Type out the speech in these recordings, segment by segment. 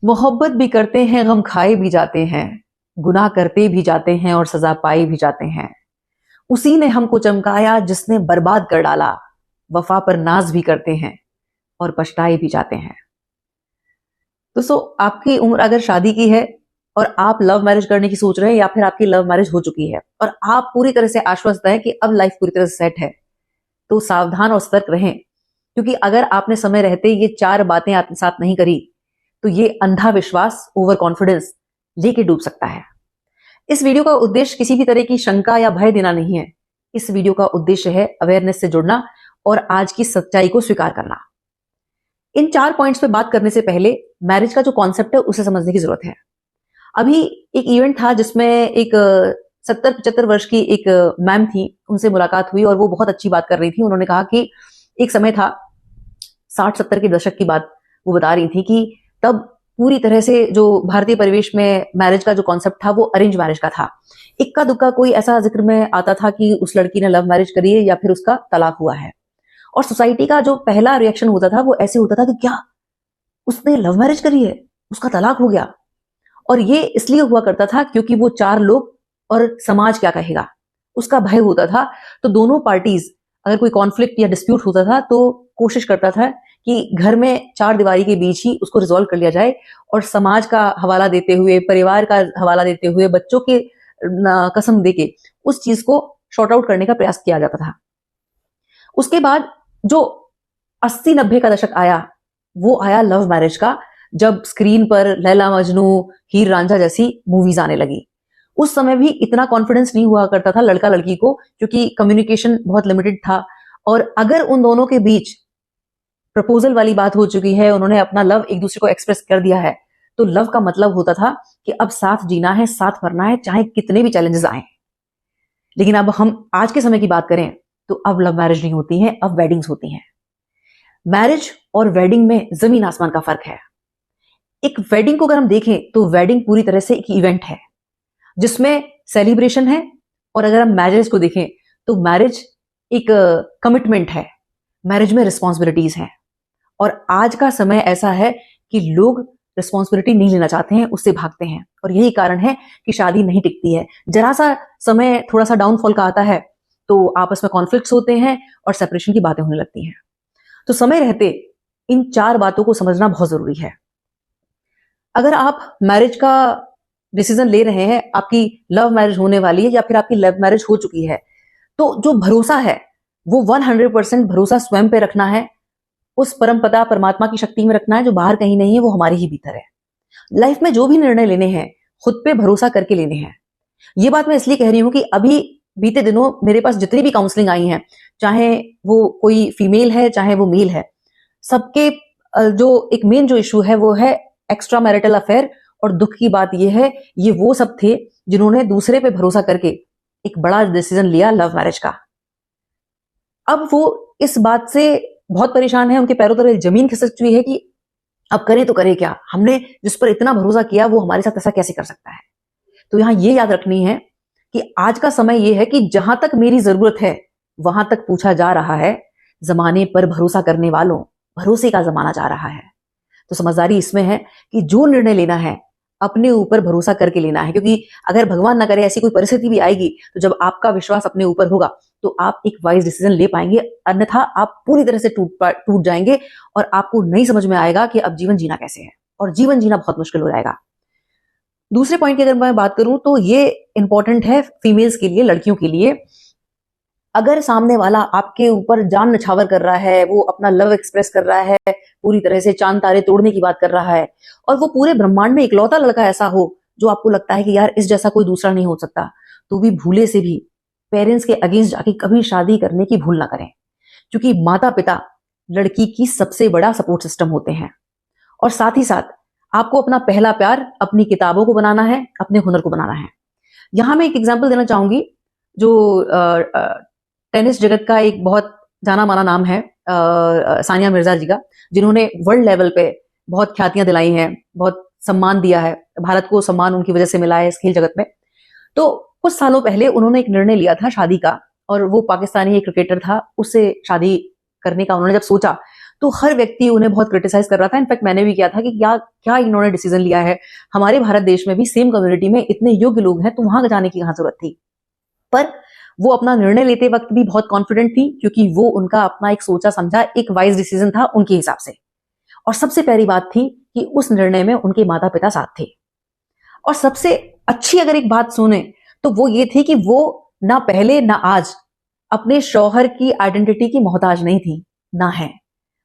मोहब्बत भी करते हैं, गम खाए भी जाते हैं, गुनाह करते भी जाते हैं और सजा पाए भी जाते हैं। उसी ने हमको चमकाया जिसने बर्बाद कर डाला, वफा पर नाज भी करते हैं और पछताए भी जाते हैं। दोस्तों, आपकी उम्र अगर शादी की है और आप लव मैरिज करने की सोच रहे हैं, या फिर आपकी लव मैरिज हो चुकी है और आप पूरी तरह से आश्वस्त हैं कि अब लाइफ पूरी तरह से सेट है, तो सावधान और सतर्क रहें। क्योंकि अगर आपने समय रहते ये 4 बातें आत्मसात नहीं करी, तो ये अंधा विश्वास, ओवर कॉन्फिडेंस लेके डूब सकता है। इस वीडियो का उद्देश्य किसी भी तरह की शंका या भय देना नहीं है। इस वीडियो का उद्देश्य है अवेयरनेस से जुड़ना और आज की सच्चाई को स्वीकार करना। इन 4 पॉइंट्स पे बात करने से पहले मैरिज का जो कॉन्सेप्ट है उसे समझने की जरूरत है। अभी एक इवेंट था जिसमें एक 70-75 वर्ष की एक मैम थी, उनसे मुलाकात हुई और वो बहुत अच्छी बात कर रही थी। उन्होंने कहा कि एक समय था, 60-70 के दशक की बात वो बता रही थी, कि तब पूरी तरह से जो भारतीय परिवेश में मैरिज का जो कॉन्सेप्ट था वो अरेंज मैरिज का था। इक्का दुक्का कोई ऐसा जिक्र में आता था कि उस लड़की ने लव मैरिज करी है या फिर उसका तलाक हुआ है। और सोसाइटी का जो पहला रिएक्शन होता था वो ऐसे होता था कि क्या उसने लव मैरिज करी है, उसका तलाक हो गया। और ये इसलिए हुआ करता था क्योंकि वो 4 लोग और समाज क्या कहेगा, उसका भय होता था। तो दोनों पार्टीज, अगर कोई कॉन्फ्लिक्ट या डिस्प्यूट होता था तो कोशिश करता था कि घर में 4 दीवारी के बीच ही उसको रिजॉल्व कर लिया जाए, और समाज का हवाला देते हुए, परिवार का हवाला देते हुए, बच्चों के कसम देके उस चीज को शॉर्ट आउट करने का प्रयास किया जाता था। उसके बाद जो 80-90 का दशक आया, वो आया लव मैरिज का, जब स्क्रीन पर लैला मजनू, हीर रांझा जैसी मूवीज आने लगी। उस समय भी इतना कॉन्फिडेंस नहीं हुआ करता था लड़का लड़की को, क्योंकि कम्युनिकेशन बहुत लिमिटेड था। और अगर उन दोनों के बीच प्रपोजल वाली बात हो चुकी है, उन्होंने अपना लव एक दूसरे को एक्सप्रेस कर दिया है, तो लव का मतलब होता था कि अब साथ जीना है, साथ मरना है, चाहे कितने भी चैलेंजेस आए। लेकिन अब हम आज के समय की बात करें तो अब लव मैरिज नहीं होती है, अब वेडिंग्स होती हैं। मैरिज और वेडिंग में जमीन आसमान का फर्क है। एक वेडिंग को अगर हम देखें तो वेडिंग पूरी तरह से एक इवेंट है जिसमें सेलिब्रेशन है, और अगर हम मैरिज को देखें तो मैरिज एक कमिटमेंट है, मैरिज में रिस्पॉन्सिबिलिटीज हैं। और आज का समय ऐसा है कि लोग रिस्पॉन्सिबिलिटी नहीं लेना चाहते हैं, उससे भागते हैं, और यही कारण है कि शादी नहीं टिकती है। जरा सा समय थोड़ा सा डाउनफॉल का आता है तो आपस में कॉन्फ्लिक्ट्स होते हैं और सेपरेशन की बातें होने लगती हैं। तो समय रहते इन 4 बातों को समझना बहुत जरूरी है। अगर आप मैरिज का डिसीजन ले रहे हैं, आपकी लव मैरिज होने वाली है या फिर आपकी लव मैरिज हो चुकी है, तो जो भरोसा है वो 100% भरोसा स्वयं पे रखना है, उस परम पिता परमात्मा की शक्ति में रखना है, जो बाहर कहीं नहीं है, वो हमारे ही भीतर है। लाइफ में जो भी निर्णय लेने हैं खुद पे भरोसा करके लेने हैं। ये बात मैं इसलिए कह रही हूं कि अभी बीते दिनों मेरे पास जितनी भी काउंसलिंग आई हैं, चाहे वो कोई फीमेल है चाहे वो मेल है, सबके जो एक मेन जो इशू है वो है एक्स्ट्रा मैरिटल अफेयर। और दुख की बात ये है, ये वो सब थे जिन्होंने दूसरे पे भरोसा करके एक बड़ा डिसीजन लिया लव मैरिज का। अब वो इस बात से बहुत परेशान है, उनके पैरों तले जमीन खिसक चुकी है कि अब करें तो करें क्या, हमने जिस पर इतना भरोसा किया वो हमारे साथ ऐसा कैसे कर सकता है। तो यहां ये याद रखनी है कि आज का समय ये है कि जहां तक मेरी जरूरत है वहां तक पूछा जा रहा है, जमाने पर भरोसा करने वालों, भरोसे का जमाना जा रहा है। तो समझदारी इसमें है कि जो निर्णय लेना है अपने ऊपर भरोसा करके लेना है, क्योंकि अगर भगवान ना करे ऐसी कोई परिस्थिति भी आएगी, तो जब आपका विश्वास अपने ऊपर होगा तो आप एक वाइज डिसीजन ले पाएंगे, अन्यथा आप पूरी तरह से टूट जाएंगे और आपको नहीं समझ में आएगा कि अब जीवन जीना कैसे है, और जीवन जीना बहुत मुश्किल हो जाएगा। दूसरे पॉइंट की अगर मैं बात करूं तो ये इंपॉर्टेंट है फीमेल्स के लिए, लड़कियों के लिए। अगर सामने वाला आपके ऊपर जान नछावर कर रहा है, वो अपना लव एक्सप्रेस कर रहा है, पूरी तरह से चांद तारे तोड़ने की बात कर रहा है, और वो पूरे ब्रह्मांड में इकलौता लड़का ऐसा हो जो आपको लगता है कि यार इस जैसा कोई दूसरा नहीं हो सकता, तो भी भूले से भी पेरेंट्स के अगेंस्ट जाके कभी शादी करने की भूल ना करें। क्योंकि माता पिता लड़की की सबसे बड़ा सपोर्ट सिस्टम होते हैं। और साथ ही साथ आपको अपना पहला प्यार अपनी किताबों को बनाना है, अपने हुनर को बनाना है। यहां मैं एक एग्जाम्पल देना चाहूंगी, जो टेनिस जगत का एक बहुत जाना माना नाम है, सानिया मिर्जा जी का, जिन्होंने वर्ल्ड लेवल पे बहुत ख्यातियां दिलाई हैं, बहुत सम्मान दिया है, भारत को सम्मान उनकी वजह से मिला है इस खेल जगत में। तो कुछ सालों पहले उन्होंने एक निर्णय लिया था शादी का, और वो पाकिस्तानी एक क्रिकेटर था, उससे शादी करने का उन्होंने जब सोचा तो हर व्यक्ति उन्हें बहुत क्रिटिसाइज कर रहा था। इनफैक्ट मैंने भी किया था कि क्या क्या इन्होंने डिसीजन लिया है, हमारे भारत देश में भी सेम कम्युनिटी में इतने योग्य लोग हैं, तो वहां जाने की कहां जरूरत थी। पर वो अपना निर्णय लेते वक्त भी बहुत कॉन्फिडेंट थी, क्योंकि वो उनका अपना एक सोचा समझा एक वाइज डिसीजन था उनके हिसाब से। और सबसे पहली बात थी कि उस निर्णय में उनके माता पिता साथ थे। और सबसे अच्छी अगर एक बात सुने तो वो ये थी कि वो ना पहले ना आज अपने शौहर की आइडेंटिटी की मोहताज नहीं थी, ना है।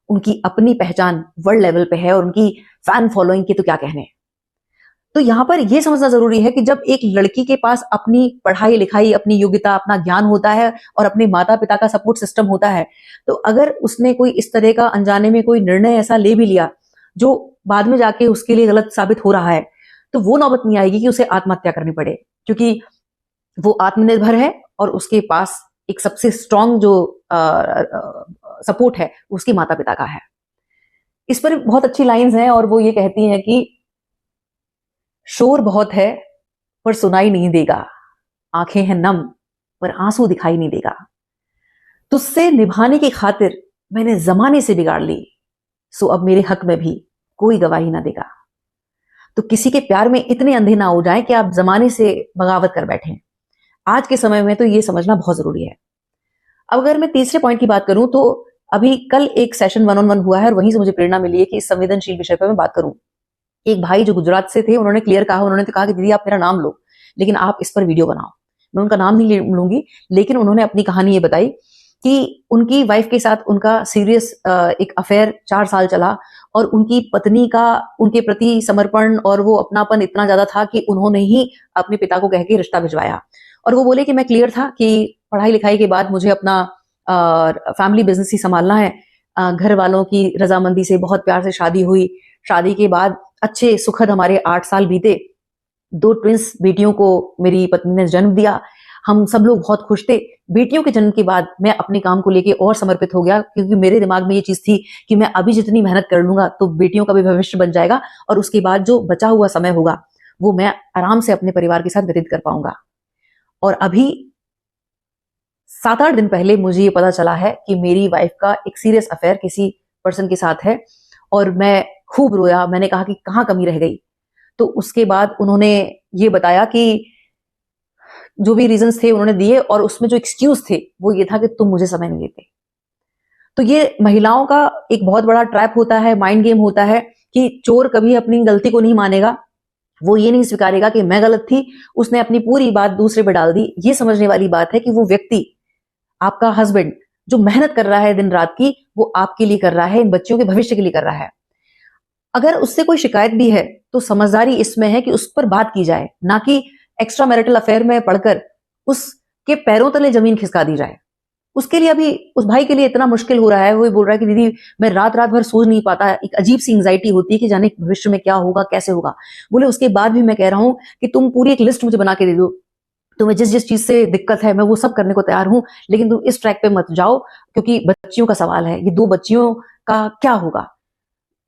उनकी अपनी पहचान वर्ल्ड लेवल पे है और उनकी फैन फॉलोइंग की तो क्या कहने। तो यहां पर यह समझना जरूरी है कि जब एक लड़की के पास अपनी पढ़ाई लिखाई, अपनी योग्यता, अपना ज्ञान होता है और अपने माता पिता का सपोर्ट सिस्टम होता है, तो अगर उसने कोई इस तरह का अनजाने में कोई निर्णय ऐसा ले भी लिया जो बाद में जाके उसके लिए गलत साबित हो रहा है, तो वो नौबत नहीं आएगी कि उसे आत्महत्या करनी पड़े, क्योंकि वो आत्मनिर्भर है और उसके पास एक सबसे स्ट्रांग जो सपोर्ट है उसके माता पिता का है। इस पर बहुत अच्छी लाइंस हैं और वो ये कहती हैं कि शोर बहुत है पर सुनाई नहीं देगा, आंखें हैं नम पर आंसू दिखाई नहीं देगा, तुझसे निभाने की खातिर मैंने जमाने से बिगाड़ ली, सो अब मेरे हक में भी कोई गवाही ना देगा। तो किसी के प्यार में इतने अंधे ना हो जाएं कि आप जमाने से बगावत कर बैठें। आज के समय में तो ये समझना बहुत जरूरी है। अब अगर मैं तीसरे पॉइंट की बात करूं तो अभी कल एक सेशन 1-on-1 हुआ है और वहीं से मुझे प्रेरणा मिली है कि इस संवेदनशील विषय पर मैं बात करूं। एक भाई जो गुजरात से थे, उन्होंने क्लियर कहा, उन्होंने तो कहा कि दीदी आप मेरा नाम लो लेकिन आप इस पर वीडियो बनाओ। मैं उनका नाम नहीं लूंगी, लेकिन उन्होंने अपनी कहानी ये बताई कि उनकी वाइफ के साथ उनका सीरियस एक अफेयर 4 साल चला और उनकी पत्नी का उनके प्रति समर्पण और वो अपनापन इतना ज्यादा था कि उन्होंने ही अपने पिता को कह के रिश्ता भिजवाया। और वो बोले कि मैं क्लियर था कि पढ़ाई लिखाई के बाद मुझे अपना फैमिली बिजनेस ही संभालना है। घर वालों की रजामंदी से बहुत प्यार से शादी हुई। शादी के बाद अच्छे सुखद हमारे 8 साल बीते। 2 ट्विंस बेटियों को मेरी पत्नी ने जन्म दिया। हम सब लोग बहुत खुश थे। बेटियों के जन्म के बाद मैं अपने काम को लेके और समर्पित हो गया, क्योंकि मेरे दिमाग में ये चीज थी कि मैं अभी जितनी मेहनत कर लूंगा तो बेटियों का भी भविष्य बन जाएगा और उसके बाद जो बचा हुआ समय होगा वो मैं आराम से अपने परिवार के साथ व्यतीत कर पाऊंगा। और अभी 7-8 दिन पहले मुझे ये पता चला है कि मेरी वाइफ का एक सीरियस अफेयर किसी पर्सन के साथ है और मैं खूब रोया। मैंने कहा कि कहाँ कमी रह गई। तो उसके बाद उन्होंने ये बताया कि जो भी रीजंस थे उन्होंने दिए और उसमें जो एक्सक्यूज थे वो ये था कि तुम मुझे समय नहीं देते। तो ये महिलाओं का एक बहुत बड़ा ट्रैप होता है, माइंड गेम होता है कि चोर कभी अपनी गलती को नहीं मानेगा। वो ये नहीं स्वीकारेगा कि मैं गलत थी, उसने अपनी पूरी बात दूसरे पे डाल दी। ये समझने वाली बात है कि वो व्यक्ति, आपका हस्बैंड जो मेहनत कर रहा है दिन रात की, वो आपके लिए कर रहा है, इन बच्चों के भविष्य के लिए कर रहा है। अगर उससे कोई शिकायत भी है तो समझदारी इसमें है कि उस पर बात की जाए, ना कि एक्स्ट्रा मैरिटल अफेयर में पढ़कर उसके पैरों तले जमीन खिसका दी जाए। उसके लिए अभी उस भाई के लिए इतना मुश्किल हो रहा है, वो बोल रहा है कि दीदी मैं रात रात भर सो नहीं पाता, एक अजीब सी एंजाइटी होती है कि जाने भविष्य में क्या होगा, कैसे होगा। बोले उसके बाद भी मैं कह रहा हूं कि तुम पूरी एक लिस्ट मुझे बना के दे दो, तुम्हें जिस जिस चीज से दिक्कत है मैं वो सब करने को तैयार हूं, लेकिन तुम इस ट्रैक पे मत जाओ क्योंकि बच्चियों का सवाल है, ये 2 बच्चियों का क्या होगा।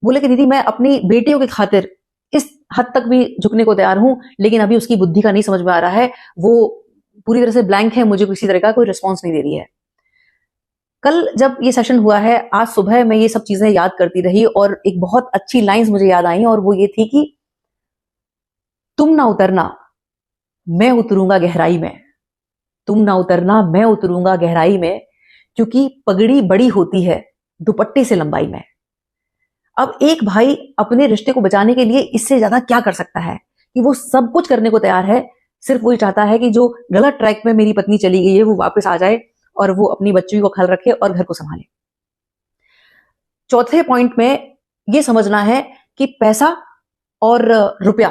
बोले कि दीदी मैं अपनी बेटियों की खातिर इस हद तक भी झुकने को तैयार हूं, लेकिन अभी उसकी बुद्धि का नहीं समझ में आ रहा है, वो पूरी तरह से ब्लैंक है, मुझे किसी तरह का कोई रिस्पॉन्स नहीं दे रही है। कल जब ये सेशन हुआ है, आज सुबह मैं ये सब चीजें याद करती रही और एक बहुत अच्छी लाइंस मुझे याद आई और वो ये थी कि तुम ना उतरना मैं उतरूंगा गहराई में, तुम ना उतरना मैं उतरूंगा गहराई में, क्योंकि पगड़ी बड़ी होती है दुपट्टे से लंबाई में। अब एक भाई अपने रिश्ते को बचाने के लिए इससे ज्यादा क्या कर सकता है कि वो सब कुछ करने को तैयार है, सिर्फ वही चाहता है कि जो गलत ट्रैक में मेरी पत्नी चली गई है वो वापस आ जाए और वो अपनी बच्ची को ख्याल रखे और घर को संभाले। चौथे पॉइंट में ये समझना है कि पैसा और रुपया,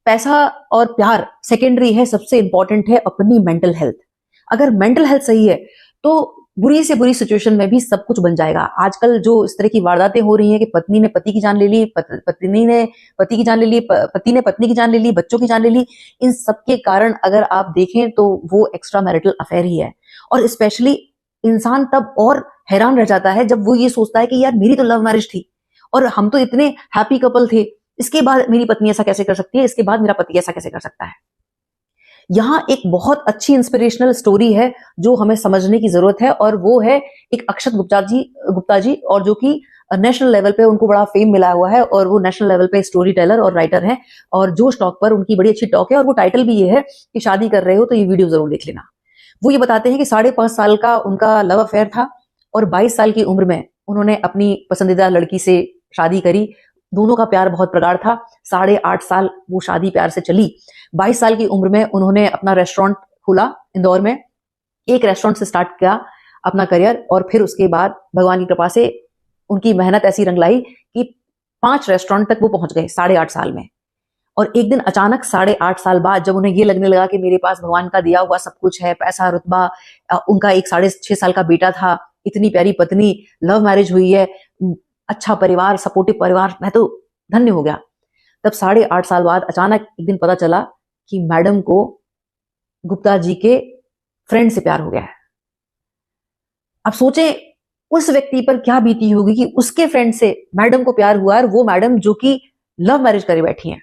पैसा और प्यार सेकेंडरी है, सबसे इंपॉर्टेंट है अपनी मेंटल हेल्थ। अगर मेंटल हेल्थ सही है तो बुरी से बुरी सिचुएशन में भी सब कुछ बन जाएगा। आजकल जो इस तरह की वारदातें हो रही हैं कि पत्नी ने पति की जान ले ली, पत्नी ने पति की जान ले ली, पति ने पत्नी की जान ले ली, बच्चों की जान ले ली, इन सब के कारण अगर आप देखें तो वो एक्स्ट्रा मैरिटल अफेयर ही है। और स्पेशली इंसान तब और हैरान रह जाता है जब वो ये सोचता है कि यार मेरी तो लव मैरिज थी और हम तो इतने हैप्पी कपल थे, इसके बाद मेरी पत्नी ऐसा कैसे कर सकती है, इसके बाद मेरा पति ऐसा कैसे कर सकता है। यहां एक बहुत अच्छी इंस्पिरेशनल स्टोरी है जो हमें समझने की जरूरत है और वो है एक अक्षत गुप्ता जी और जो कि नेशनल लेवल पे उनको बड़ा फेम मिला हुआ है और वो नेशनल लेवल पे स्टोरी टेलर और राइटर हैं, और जोश टॉक पर उनकी बड़ी अच्छी टॉक है, और वो टाइटल भी ये है कि शादी कर रहे हो तो ये वीडियो जरूर देख लेना। वो ये बताते हैं कि 5.5 साल का उनका लव अफेयर था और 22 साल की उम्र में उन्होंने अपनी पसंदीदा लड़की से शादी करी। दोनों का प्यार बहुत प्रगाढ़ था। 8.5 साल वो शादी प्यार से चली। 22 साल की उम्र में उन्होंने अपना रेस्टोरेंट खोला इंदौर में। एक रेस्टोरेंट से स्टार्ट किया अपना करियर, और फिर उसके बाद भगवान की कृपा से उनकी मेहनत ऐसी रंग लाई कि 5 रेस्टोरेंट तक वो पहुंच गए 8.5 साल में। और एक दिन अचानक 8.5 साल बाद जब उन्हें ये लगने लगा कि मेरे पास भगवान का दिया हुआ सब कुछ है, पैसा, रुतबा, उनका एक 6.5 साल का बेटा था, इतनी प्यारी पत्नी, लव मैरिज हुई है, अच्छा परिवार, सपोर्टिव परिवार, मैं तो धन्य हो गया। तब 8.5 साल बाद अचानक एक दिन पता चला कि मैडम को गुप्ता जी के फ्रेंड से प्यार हो गया है। अब सोचें उस व्यक्ति पर क्या बीती होगी कि उसके फ्रेंड से मैडम को प्यार हुआ, और वो मैडम जो कि लव मैरिज करे बैठी हैं।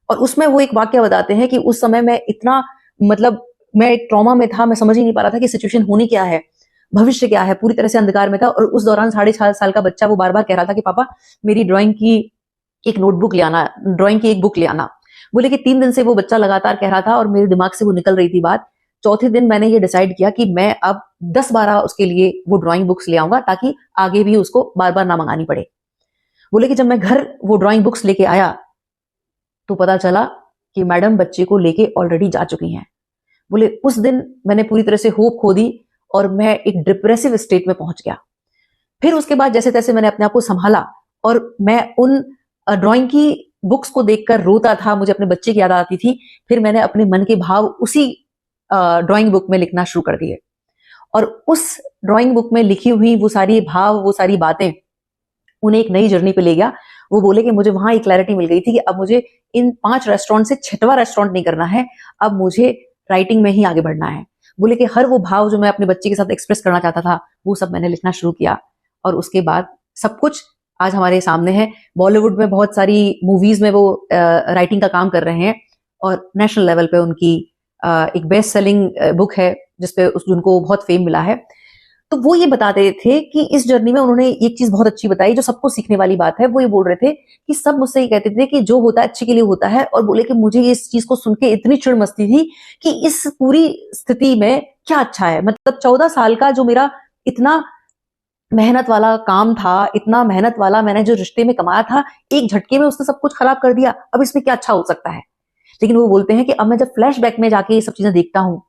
और उसमें वो एक वाक्य बताते हैं कि उस समय मैं इतना, मतलब मैं एक ट्रॉमा में था, मैं समझ ही नहीं पा रहा था कि सिचुएशन होनी क्या है, भविष्य क्या है, पूरी तरह से अंधकार में था। और उस दौरान 6.5 साल का बच्चा वो बार बार कह रहा था कि पापा मेरी ड्राइंग की एक नोटबुक ले आना, ड्राइंग की एक बुक ले आना। बोले कि 3 दिन से वो बच्चा लगातार कह रहा था और मेरे दिमाग से वो निकल रही थी बात। चौथे दिन मैंने ये डिसाइड किया कि मैं अब 10-12 उसके लिए वो ड्राइंग बुक्स ले आऊंगा ताकि आगे भी उसको बार बार ना मंगानी पड़े। बोले कि जब मैं घर वो ड्राइंग बुक्स लेके आया तो पता चला कि मैडम बच्चे को लेके ऑलरेडी जा चुकी हैं। बोले उस दिन मैंने पूरी तरह से होप खो दी और मैं एक डिप्रेसिव स्टेट में पहुंच गया। फिर उसके बाद जैसे तैसे मैंने अपने आप को संभाला और मैं उन ड्राइंग की बुक्स को देखकर रोता था, मुझे अपने बच्चे की याद आती थी। फिर मैंने अपने मन के भाव उसी ड्राइंग बुक में लिखना शुरू कर दिए, और उस ड्राइंग बुक में लिखी हुई वो सारी भाव, वो सारी बातें उन्हें एक नई जर्नी पे ले गया। वो बोले कि मुझे वहां एक क्लैरिटी मिल गई थी कि अब मुझे इन 5 रेस्टोरेंट से 6वां रेस्टोरेंट नहीं करना है, अब मुझे राइटिंग में ही आगे बढ़ना है। बोले कि हर वो भाव जो मैं अपने बच्चे के साथ एक्सप्रेस करना चाहता था वो सब मैंने लिखना शुरू किया, और उसके बाद सब कुछ आज हमारे सामने है। बॉलीवुड में बहुत सारी मूवीज में वो राइटिंग का काम कर रहे हैं, और नेशनल लेवल पे उनकी एक बेस्ट सेलिंग बुक है जिसपे उनको बहुत फेम मिला है। तो वो ये बताते थे कि इस जर्नी में उन्होंने एक चीज बहुत अच्छी बताई जो सबको सीखने वाली बात है। वो ये बोल रहे थे कि सब मुझसे ये कहते थे कि जो होता है अच्छे के लिए होता है, और बोले कि मुझे इस चीज को सुन के इतनी चिढ़ मचती थी कि इस पूरी स्थिति में क्या अच्छा है। मतलब 14 साल का जो मेरा इतना मेहनत वाला काम था, इतना मेहनत वाला मैंने जो रिश्ते में कमाया था, एक झटके में उसने सब कुछ खराब कर दिया। अब इसमें क्या अच्छा हो सकता है। लेकिन वो बोलते हैं कि अब मैं जब फ्लैशबैक में जाके ये सब चीजें देखता हूं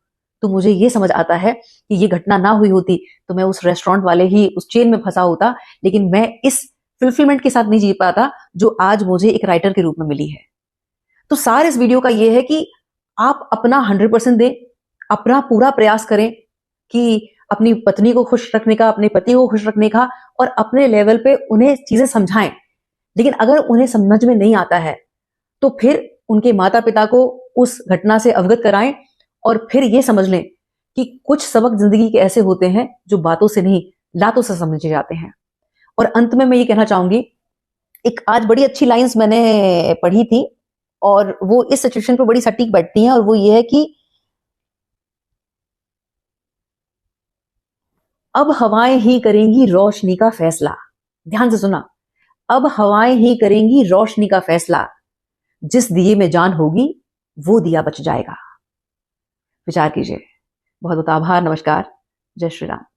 तो मुझे ये समझ आता है कि ये घटना ना हुई होती तो मैं उस रेस्टोरेंट वाले ही उस चेन में फंसा होता, लेकिन मैं इस फुलफिलमेंट के साथ नहीं जी पाता जो आज मुझे एक राइटर के रूप में मिली है। तो सार इस वीडियो का ये है कि आप अपना 100% दें, अपना पूरा प्रयास करें कि अपनी पत्नी को खुश रखने का, अपने पति को खुश रखने का, और अपने लेवल पे उन्हें चीजें समझाएं। लेकिन अगर उन्हें समझ में नहीं आता है तो फिर उनके माता पिता को उस घटना से अवगत कराएं, और फिर ये समझ लें कि कुछ सबक जिंदगी के ऐसे होते हैं जो बातों से नहीं लातों से समझे जाते हैं। और अंत में मैं ये कहना चाहूंगी, एक आज बड़ी अच्छी लाइंस मैंने पढ़ी थी और वो इस सिचुएशन पे बड़ी सटीक बैठती हैं, और वो ये है कि अब हवाएं ही करेंगी रोशनी का फैसला। ध्यान से सुना, अब हवाएं ही करेंगी रोशनी का फैसला, जिस दिए में जान होगी वो दिया बच जाएगा। विचार कीजिए। बहुत बहुत आभार। नमस्कार। जय श्री राम।